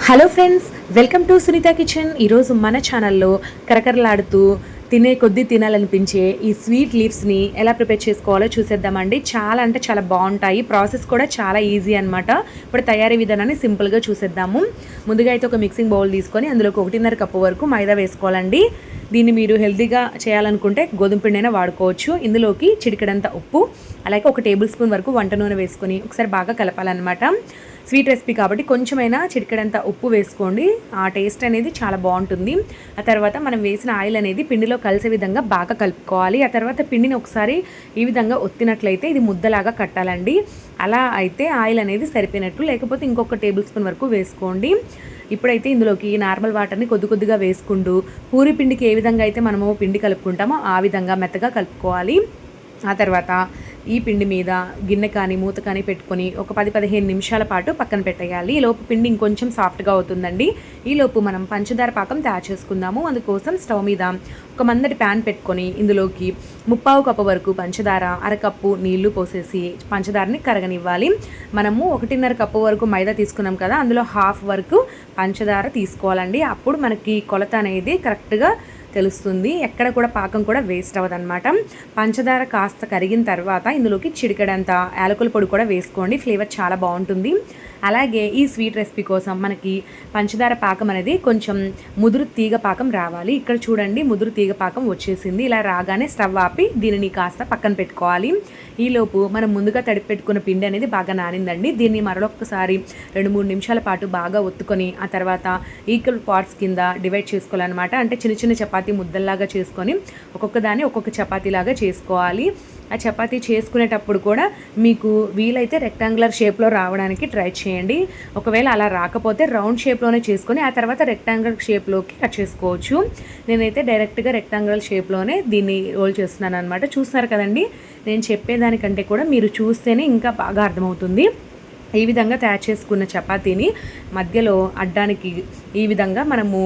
Hello friends, welcome to Sunitha kitchen. ఈరోజు మన ఛానల్లో కరకరలాడుతూ తినే కొద్దీ తినాలనిపించే ఈ స్వీట్ లీవ్స్ని ఎలా ప్రిపేర్ చేసుకోవాలో చూసేద్దామండి. చాలా అంటే చాలా బాగుంటాయి. ప్రాసెస్ కూడా చాలా ఈజీ అనమాట. ఇప్పుడు తయారీ విధానాన్ని సింపుల్గా చూసేద్దాము. ముందుగా అయితే ఒక మిక్సింగ్ బౌల్ తీసుకొని అందులోకి 1.5 కప్పు వరకు మైదా వేసుకోవాలండి. దీన్ని మీరు హెల్తీగా చేయాలనుకుంటే గోధుమ పిండి అయినా వాడుకోవచ్చు. ఇందులోకి చిటికెడంత ఉప్పు, అలాగే 1 టేబుల్ స్పూన్ వరకు వంట నూనె వేసుకొని ఒకసారి బాగా కలపాలన్నమాట. స్వీట్ రెసిపీ కాబట్టి కొంచెమైనా చిటికెడంత ఉప్పు వేసుకోండి. ఆ టేస్ట్ అనేది చాలా బాగుంటుంది. ఆ తర్వాత మనం వేసిన ఆయిల్ అనేది పిండిలో కలిసే విధంగా బాగా కలుపుకోవాలి. ఆ తర్వాత పిండిని ఒకసారి ఈ విధంగా ఒత్తినట్లయితే ఇది ముద్దలాగా కట్టాలండి. అలా అయితే ఆయిల్ అనేది సరిపోయినట్టు, లేకపోతే ఇంకొక టేబుల్ స్పూన్ వరకు వేసుకోండి. ఇప్పుడైతే ఇందులోకి నార్మల్ వాటర్ని కొద్ది కొద్దిగా వేసుకుంటూ పూరి పిండికి ఏ విధంగా అయితే మనము పిండి కలుపుకుంటామో ఆ విధంగా మెత్తగా కలుపుకోవాలి. ఆ తర్వాత ఈ పిండి మీద గిన్నె కానీ మూత కానీ పెట్టుకొని ఒక 10-15 నిమిషాల పాటు పక్కన పెట్టేయాలి. ఈలోపు పిండి ఇంకొంచెం సాఫ్ట్గా అవుతుందండి. ఈలోపు మనం పంచదార పాకం తయారు చేసుకుందాము. అందుకోసం స్టవ్ మీద ఒక మందటి ప్యాన్ పెట్టుకొని ఇందులోకి 1/4 కప్పు వరకు పంచదార, అరకప్పు నీళ్లు పోసేసి పంచదారని కరగనివ్వాలి. మనము 1.5 కప్పు వరకు మైదా తీసుకున్నాం కదా, అందులో హాఫ్ వరకు పంచదార తీసుకోవాలండి. అప్పుడు మనకి కొలత అనేది కరెక్ట్గా తెలుస్తుంది. ఎక్కడ కూడా పాకం కూడా వేస్ట్ అవ్వదన్నమాట. పంచదార కాస్త కరిగిన తర్వాత ఇందులోకి చిటికెడంత యాలకుల పొడి కూడా వేసుకోండి. ఫ్లేవర్ చాలా బాగుంటుంది. అలాగే ఈ స్వీట్ రెసిపీ కోసం మనకి పంచదార పాకం అనేది కొంచెం ముదురు తీగ పాకం రావాలి. ఇక్కడ చూడండి, ముదురు తీగ పాకం వచ్చేసింది. ఇలా రాగానే స్టవ్ ఆపి దీనిని కాస్త పక్కన పెట్టుకోవాలి. ఈలోపు మనం ముందుగా తడిపి పెట్టుకున్న పిండి అనేది బాగా నానిందండి. దీన్ని మరొకసారి 2-3 నిమిషాల పాటు బాగా ఒత్తుకొని ఆ తర్వాత ఈక్వల్ పార్ట్స్ కింద డివైడ్ చేసుకోవాలన్నమాట. అంటే చిన్న చిన్న చపాతీ ముద్దల్లాగా చేసుకొని ఒక్కొక్క దాన్ని ఒక్కొక్క చపాతీలాగా చేసుకోవాలి. ఆ చపాతీ చేసుకునేటప్పుడు కూడా మీకు వీలైతే రెక్టాంగులర్ షేప్లో రావడానికి ట్రై చేయండి. ఒకవేళ అలా రాకపోతే రౌండ్ షేప్లోనే చేసుకొని ఆ తర్వాత రెక్టాంగులర్ షేప్లోకి కట్ చేసుకోవచ్చు. నేనైతే డైరెక్ట్గా రెక్టాంగులర్ షేప్లోనే దీన్ని రోల్ చేస్తున్నాను అనమాట. చూస్తున్నారు కదండి, నేను చెప్పేదానికంటే కూడా మీరు చూస్తేనే ఇంకా బాగా అర్థమవుతుంది. ఈ విధంగా తయారు చేసుకున్న చపాతీని మధ్యలో అడ్డానికి ఈ విధంగా మనము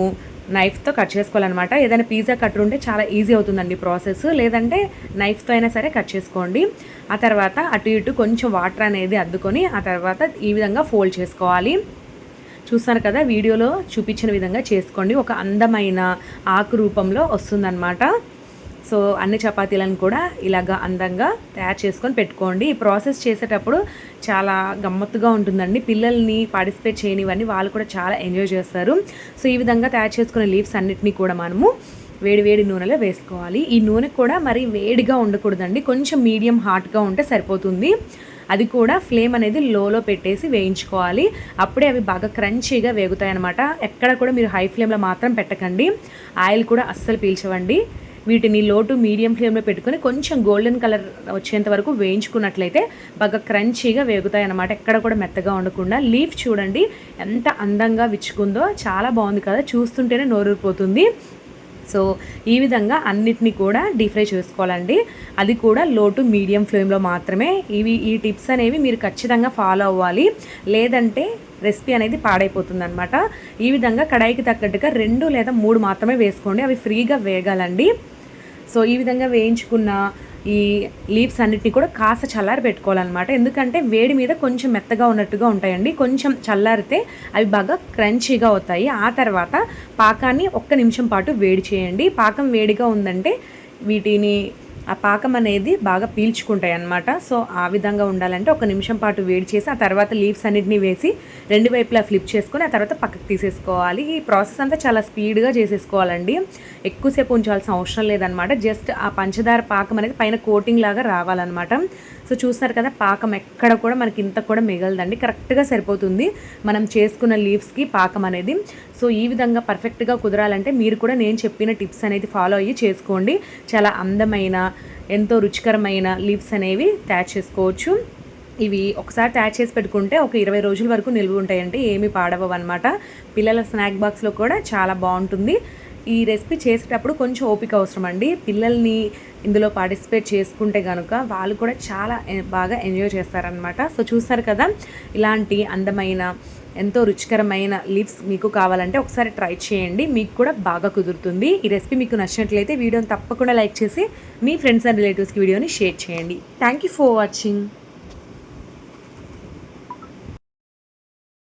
నైఫ్తో కట్ చేసుకోవాలన్నమాట. ఏదైనా పిజ్జా కట్టర్ ఉంటే చాలా ఈజీ అవుతుందండి ప్రాసెస్, లేదంటే నైఫ్తో అయినా సరే కట్ చేసుకోండి. ఆ తర్వాత అటు ఇటు కొంచెం వాటర్ అనేది అద్దుకొని ఆ తర్వాత ఈ విధంగా ఫోల్డ్ చేసుకోవాలి. చూస్తారు కదా, వీడియోలో చూపించిన విధంగా చేసుకోండి. ఒక అందమైన ఆకు రూపంలో వస్తుందన్నమాట. సో అన్ని చపాతీలను కూడా ఇలాగా అందంగా తయారు చేసుకొని పెట్టుకోండి. ఈ ప్రాసెస్ చేసేటప్పుడు చాలా గమ్మత్తుగా ఉంటుందండి. పిల్లల్ని పార్టిసిపేట్ చేయనివన్నీ వాళ్ళు కూడా చాలా ఎంజాయ్ చేస్తారు. సో ఈ విధంగా తయారు చేసుకునే లీవ్స్ అన్నిటినీ కూడా మనము వేడి వేడి నూనెలో వేసుకోవాలి. ఈ నూనె కూడా మరి వేడిగా ఉండకూడదండి, కొంచెం మీడియం హాట్గా ఉంటే సరిపోతుంది. అది కూడా ఫ్లేమ్ అనేది లోలో పెట్టేసి వేయించుకోవాలి. అప్పుడే అవి బాగా క్రంచీగా వేగుతాయి అన్నమాట. ఎక్కడ కూడా మీరు హై ఫ్లేమ్లో మాత్రం పెట్టకండి, ఆయిల్ కూడా అస్సలు పీల్చవండి. వీటిని లో టు మీడియం ఫ్లేమ్లో పెట్టుకొని కొంచెం గోల్డెన్ కలర్ వచ్చేంత వరకు వేయించుకున్నట్లయితే బాగా క్రంచీగా వేగుతాయి అన్నమాట. ఎక్కడ కూడా మెత్తగా ఉండకుండా. లీఫ్ చూడండి ఎంత అందంగా విచ్చుకుందో, చాలా బాగుంది కదా, చూస్తుంటేనే నోరూరిపోతుంది. సో ఈ విధంగా అన్నిటినీ కూడా డీప్ ఫ్రై చేసుకోవాలండి. అది కూడా లో టు మీడియం ఫ్లేమ్లో మాత్రమే. ఈ టిప్స్ అనేవి మీరు ఖచ్చితంగా ఫాలో అవ్వాలి, లేదంటే రెసిపీ అనేది పాడైపోతుంది అనమాట. ఈ విధంగా కడాయికి తగ్గట్టుగా 2 లేదా 3 మాత్రమే వేసుకోండి, అవి ఫ్రీగా వేగాలండి. సో ఈ విధంగా వేయించుకున్న ఈ లీవ్స్ అన్నిటిని కూడా కాస్త చల్లారి పెట్టుకోవాలన్నమాట. ఎందుకంటే వేడి మీద కొంచెం మెత్తగా ఉన్నట్టుగా ఉంటాయండి. కొంచెం చల్లారితే అవి బాగా క్రంచీగా అవుతాయి. ఆ తర్వాత పాకాన్ని 1 నిమిషం పాటు వేడి చేయండి. పాకం వేడిగా ఉందంటే వీటిని ఆ పాకం అనేది బాగా పీల్చుకుంటాయి అన్నమాట. సో ఆ విధంగా ఉండాలంటే 1 నిమిషం పాటు వేడి చేసి ఆ తర్వాత లీవ్స్ అన్నిటిని వేసి 2 వైపులా ఫ్లిప్ చేసుకొని ఆ తర్వాత పక్కకు తీసేసుకోవాలి. ఈ ప్రాసెస్ అంతా చాలా స్పీడ్గా చేసేసుకోవాలండి, ఎక్కువసేపు ఉంచాల్సిన అవసరం లేదనమాట. జస్ట్ ఆ పంచదార పాకం అనేది పైన కోటింగ్ లాగా రావాలన్నమాట. సో చూస్తారు కదా, పాకం ఎక్కడ కూడా మనకి ఇంత కూడా మిగలదండి, కరెక్ట్గా సరిపోతుంది మనం చేసుకున్న లీవ్స్కి పాకం అనేది. సో ఈ విధంగా పర్ఫెక్ట్గా కుదరాలంటే మీరు కూడా నేను చెప్పిన టిప్స్ అనేది ఫాలో అయ్యి చేసుకోండి. చాలా అందమైన ఎంతో రుచికరమైన లీవ్స్ అనేవి తయారు చేసుకోవచ్చు. ఇవి ఒకసారి తయారు చేసి పెట్టుకుంటే ఒక 20 రోజుల వరకు నిల్వ ఉంటాయంటే ఏమీ పాడవవు అనమాట. పిల్లల స్నాక్ బాక్స్లో కూడా చాలా బాగుంటుంది. ఈ రెసిపీ చేసేటప్పుడు కొంచెం ఓపిక అవసరం అండి. పిల్లల్ని ఇందులో పార్టిసిపేట్ చేసుకుంటే కనుక వాళ్ళు కూడా చాలా బాగా ఎంజాయ్ చేస్తారనమాట. సో చూస్తారు కదా, ఇలాంటి అందమైన ఎంతో రుచికరమైన లీవ్స్ మీకు కావాలంటే ఒకసారి ట్రై చేయండి, మీకు కూడా బాగా కుదురుతుంది. ఈ రెసిపీ మీకు నచ్చినట్లయితే వీడియోని తప్పకుండా లైక్ చేసి మీ ఫ్రెండ్స్ అండ్ రిలేటివ్స్కి వీడియోని షేర్ చేయండి. Thank you for watching.